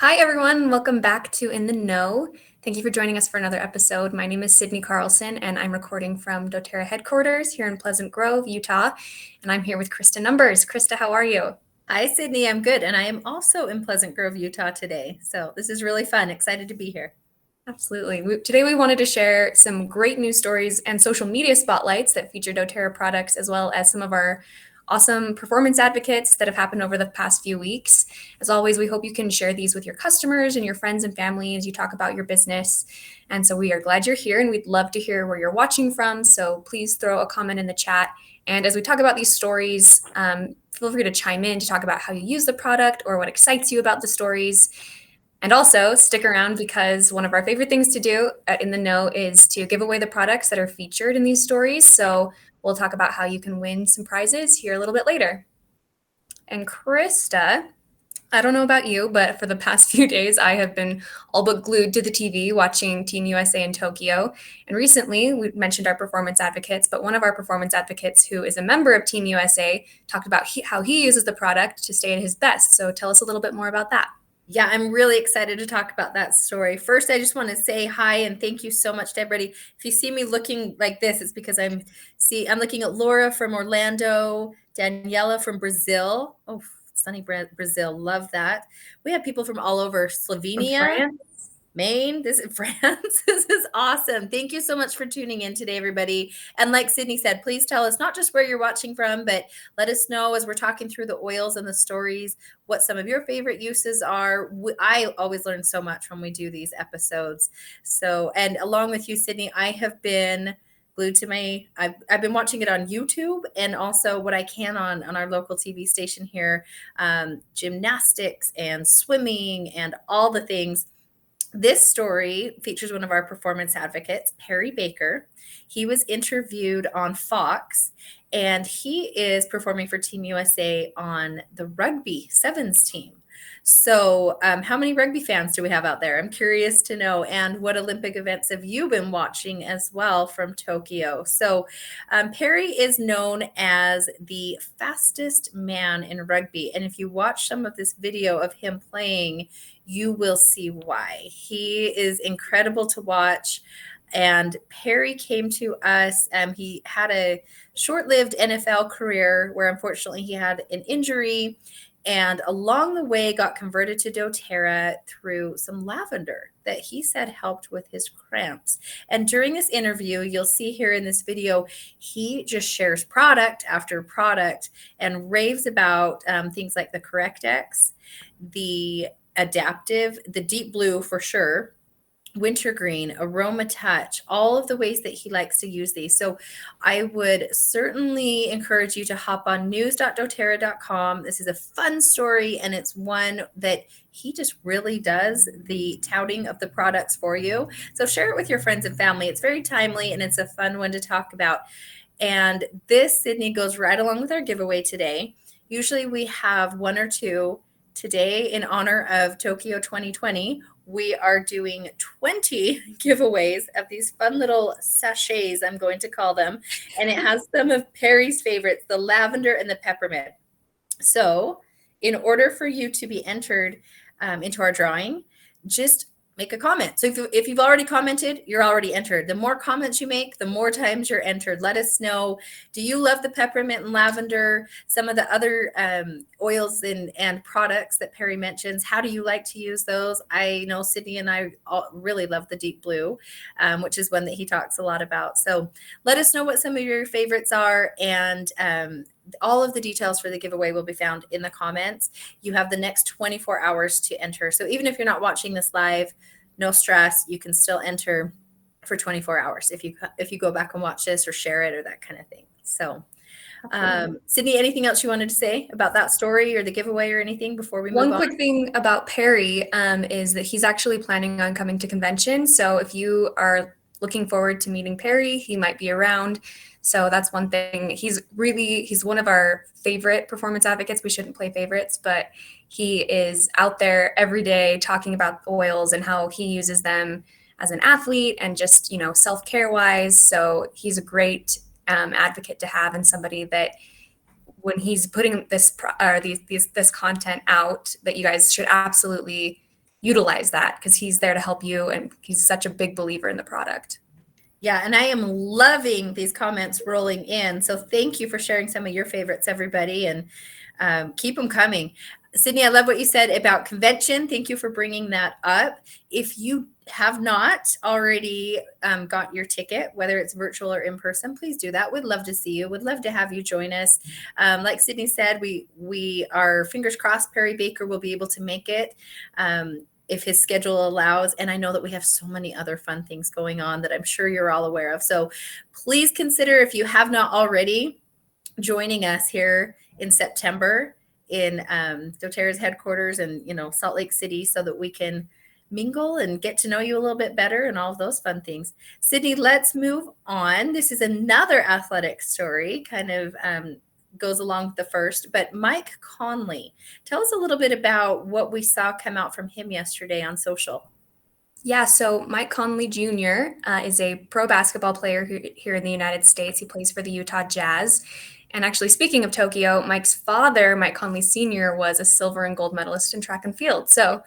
Hi, everyone. Welcome back to In the Know. Thank you for joining us for another episode. My name is Sydney Carlson, and I'm recording from doTERRA headquarters here in Pleasant Grove, Utah. And I'm here with Krista Numbers. Krista, how are you? Hi, Sydney. I'm good. And I am also in Pleasant Grove, Utah today. So this is really fun. Excited to be here. Absolutely. Today, we wanted to share some great news stories and social media spotlights that feature doTERRA products, as well as some of our awesome performance advocates that have happened over the past few weeks. As always, we hope you can share these with your customers and your friends and family as you talk about your business. And so we are glad you're here, and we'd love to hear where you're watching from. So please throw a comment in the chat. And as we talk about these stories, feel free to chime in to talk about how you use the product or what excites you about the stories. And also stick around because one of our favorite things to do at In the Know is to give away the products that are featured in these stories. So we'll talk about how you can win some prizes here a little bit later. And Krista, I don't know about you, but for the past few days, I have been all but glued to the TV watching Team USA in Tokyo. And recently, we mentioned our performance advocates, but one of our performance advocates who is a member of Team USA talked about how he uses the product to stay at his best. So tell us a little bit more about that. Yeah, I'm really excited to talk about that story. First, I just want to say hi and thank you so much to everybody. If you see me looking like this, it's because I'm looking at Laura from Orlando, Daniela from Brazil. Oh, sunny Brazil. Love that. We have people from all over Slovenia, Maine, this is France. This is awesome. Thank you so much for tuning in today, everybody. And like Sydney said, please tell us not just where you're watching from, but let us know as we're talking through the oils and the stories, what some of your favorite uses are. I always learn so much when we do these episodes. So, and along with you, Sydney, I have been glued to I've been watching it on YouTube and also what I can on our local TV station here, gymnastics and swimming and all the things. This story features one of our performance advocates, Perry Baker. He was interviewed on Fox, and he is performing for Team USA on the rugby sevens team. So, how many rugby fans do we have out there? I'm curious to know. And what Olympic events have you been watching as well from Tokyo? So, Perry is known as the fastest man in rugby. And if you watch some of this video of him playing, you will see why. He is incredible to watch. And Perry came to us. He had a short lived NFL career where unfortunately he had an injury, and along the way got converted to doTERRA through some lavender that he said helped with his cramps. And during this interview, you'll see here in this video, he just shares product after product and raves about things like the CorrectX, the Adaptive, the Deep Blue for sure, Wintergreen, Aroma Touch, all of the ways that he likes to use these. So I would certainly encourage you to hop on news.doterra.com. This is a fun story, and it's one that he just really does the touting of the products for you. So share it with your friends and family. It's very timely, and it's a fun one to talk about. And this, Sydney, goes right along with our giveaway today. Usually we have one or two. Today, in honor of Tokyo 2020, we are doing 20 giveaways of these fun little sachets, I'm going to call them. And it has some of Perry's favorites, the lavender and the peppermint. So, in order for you to be entered into our drawing, just make a comment. So if you've already commented, you're already entered. The more comments you make, the more times you're entered. Let us know, do you love the peppermint and lavender, some of the other oils and products that Perry mentions? How do you like to use those? I know Sydney and I really love the Deep Blue, which is one that he talks a lot about. So let us know what some of your favorites are, and all of the details for the giveaway will be found in the comments. You have the next 24 hours to enter. So even if you're not watching this live, no stress, you can still enter for 24 hours if you go back and watch this or share it or that kind of thing. So Sydney, anything else you wanted to say about that story or the giveaway or anything before we move on? One quick thing about Perry is that he's actually planning on coming to convention. So if you are looking forward to meeting Perry, he might be around. So that's one thing. He's one of our favorite performance advocates. We shouldn't play favorites, but he is out there every day talking about oils and how he uses them as an athlete and just, self-care wise. So he's a great advocate to have, and somebody that when he's putting this content out, that you guys should absolutely utilize that because he's there to help you and he's such a big believer in the product. Yeah, and I am loving these comments rolling in. So thank you for sharing some of your favorites, everybody, and keep them coming. Sydney, I love what you said about convention. Thank you for bringing that up. If you have not already got your ticket, whether it's virtual or in person, please do that. We'd love to see you. We'd love to have you join us. Like Sydney said, we are fingers crossed Perry Baker will be able to make it. If his schedule allows. And I know that we have so many other fun things going on that I'm sure you're all aware of. So please consider, if you have not already, joining us here in September in doTERRA's headquarters and, Salt Lake City, so that we can mingle and get to know you a little bit better and all of those fun things. Sydney, let's move on. This is another athletic story, kind of goes along with the first, but Mike Conley, tell us a little bit about what we saw come out from him yesterday on social. Yeah, so Mike Conley Jr. Is a pro basketball player here in the United States. He plays for the Utah Jazz. And actually, speaking of Tokyo, Mike's father, Mike Conley Sr., was a silver and gold medalist in track and field. So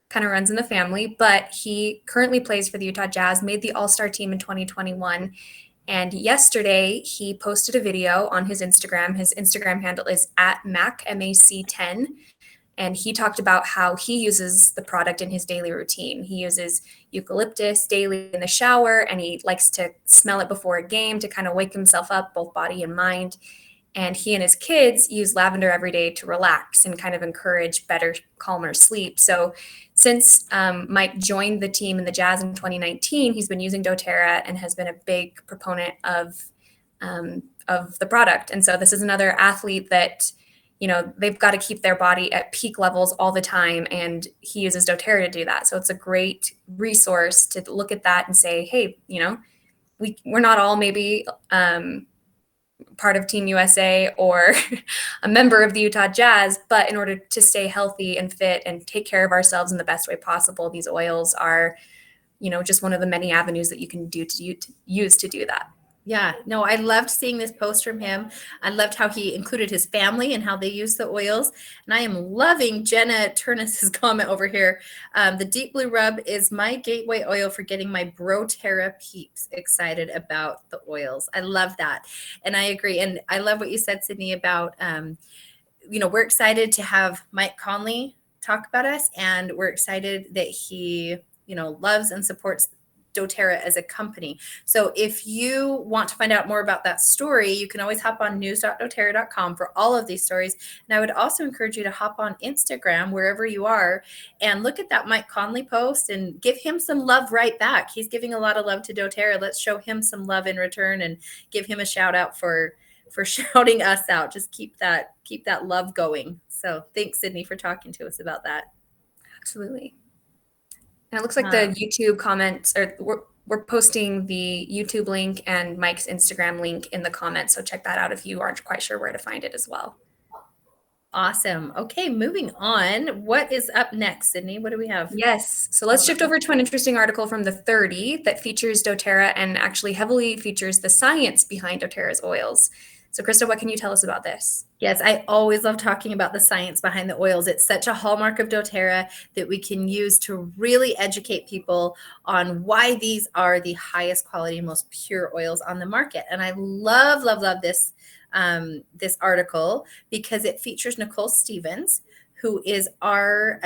kind of runs in the family, but he currently plays for the Utah Jazz, made the All-Star team in 2021. And yesterday, he posted a video on his Instagram. His Instagram handle is @Mac, MAC10. And he talked about how he uses the product in his daily routine. He uses eucalyptus daily in the shower, and he likes to smell it before a game to kind of wake himself up, both body and mind. And he and his kids use lavender every day to relax and kind of encourage better, calmer sleep. So since Mike joined the team in the Jazz in 2019, he's been using doTERRA and has been a big proponent of the product. And so this is another athlete that, they've got to keep their body at peak levels all the time. And he uses doTERRA to do that. So it's a great resource to look at that and say, hey, we're not all maybe part of Team USA or a member of the Utah Jazz, but in order to stay healthy and fit and take care of ourselves in the best way possible, these oils are, just one of the many avenues that you can use to do that. Yeah, no, I loved seeing this post from him. I loved how he included his family and how they use the oils. And I am loving Jenna Turnus's comment over here. The Deep Blue Rub is my gateway oil for getting my BroTERRA peeps excited about the oils. I love that. And I agree. And I love what you said, Sydney, about, we're excited to have Mike Conley talk about us. And we're excited that he, loves and supports doTERRA as a company. So if you want to find out more about that story, you can always hop on news.doterra.com for all of these stories. And I would also encourage you to hop on Instagram, wherever you are, and look at that Mike Conley post and give him some love right back. He's giving a lot of love to doTERRA. Let's show him some love in return and give him a shout out for shouting us out. Just keep that love going. So thanks, Sydney, for talking to us about that. Absolutely. And it looks like the YouTube comments, or we're posting the YouTube link and Mike's Instagram link in the comments. So check that out if you aren't quite sure where to find it as well. Awesome. Okay, moving on. What is up next, Sydney? What do we have? Yes. So let's shift over to an interesting article from the 30 that features doTERRA and actually heavily features the science behind doTERRA's oils. So Krista, what can you tell us about this? Yes, I always love talking about the science behind the oils. It's such a hallmark of doTERRA that we can use to really educate people on why these are the highest quality, most pure oils on the market. And I love, love, love this article because it features Nicole Stevens, who is our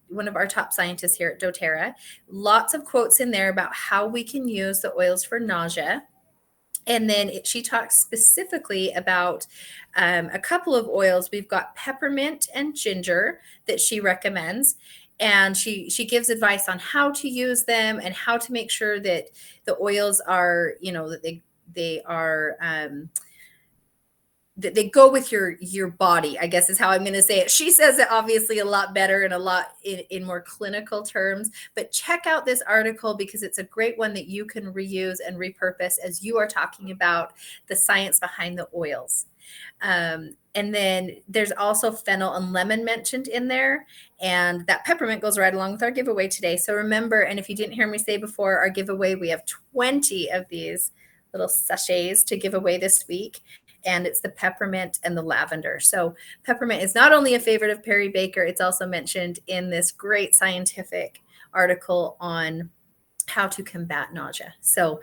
one of our top scientists here at doTERRA. Lots of quotes in there about how we can use the oils for nausea. And then she talks specifically about a couple of oils. We've got peppermint and ginger that she recommends. And she gives advice on how to use them and how to make sure that the oils are, that they are that they go with your body, I guess is how I'm going to say it. She says it obviously a lot better and a lot in more clinical terms, but check out this article because it's a great one that you can reuse and repurpose as you are talking about the science behind the oils. And then there's also fennel and lemon mentioned in there. And that peppermint goes right along with our giveaway today. So remember, and if you didn't hear me say before, our giveaway, we have 20 of these little sachets to give away this week. and it's the peppermint and the lavender. So peppermint is not only a favorite of Perry Baker, it's also mentioned in this great scientific article on how to combat nausea. So,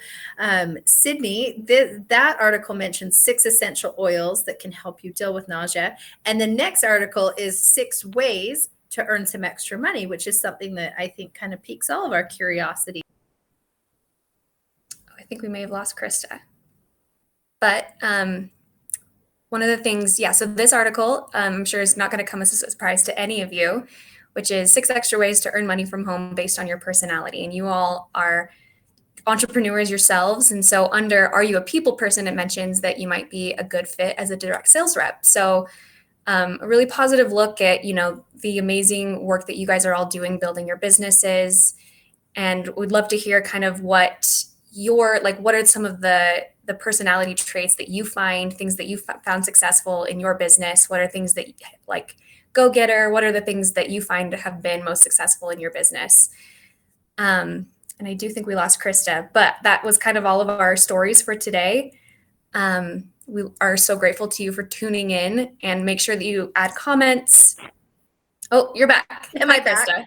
Sydney, that article mentions 6 essential oils that can help you deal with nausea. And the next article is 6 ways to earn some extra money, which is something that I think kind of piques all of our curiosity. I think we may have lost Krista. But one of the things, so this article, I'm sure is not going to come as a surprise to any of you, which is 6 extra ways to earn money from home based on your personality. And you all are entrepreneurs yourselves. And so under Are You a People Person, it mentions that you might be a good fit as a direct sales rep. So a really positive look at, the amazing work that you guys are all doing, building your businesses. And we'd love to hear kind of what are some of the personality traits that you find, things that you found successful in your business? What are things that go-getter? What are the things that you find have been most successful in your business? And I do think we lost Krista, but that was kind of all of our stories for today. We are so grateful to you for tuning in, and make sure that you add comments. Oh, you're back. Am I back? Krista?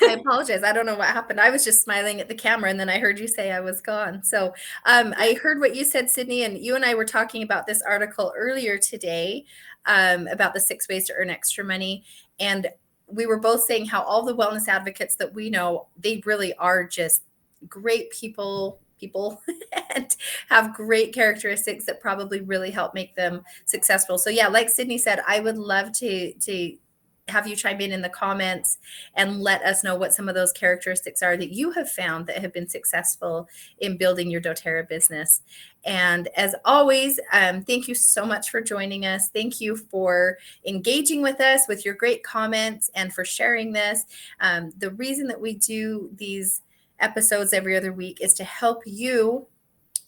I apologize. I don't know what happened. I was just smiling at the camera, and then I heard you say I was gone. So I heard what you said, Sydney, and you and I were talking about this article earlier today about the 6 ways to earn extra money. And we were both saying how all the wellness advocates that we know, they really are just great people and have great characteristics that probably really help make them successful. So yeah, like Sydney said, I would love to have you chime in the comments and let us know what some of those characteristics are that you have found that have been successful in building your doTERRA business. And as always, thank you so much for joining us. Thank you for engaging with us with your great comments and for sharing this. The reason that we do these episodes every other week is to help you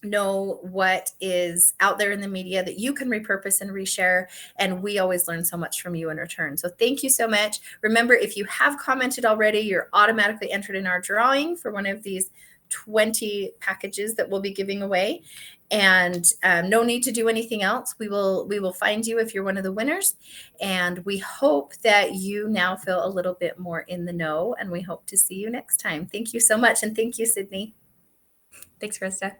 know what is out there in the media that you can repurpose and reshare, and we always learn so much from you in return. So thank you so much. Remember, if you have commented already, you're automatically entered in our drawing for one of these 20 packages that we'll be giving away. And no need to do anything else. We will find you if you're one of the winners, and we hope that you now feel a little bit more in the know, and we hope to see you next time. Thank you so much, and thank you, Sydney. Thanks, Krista.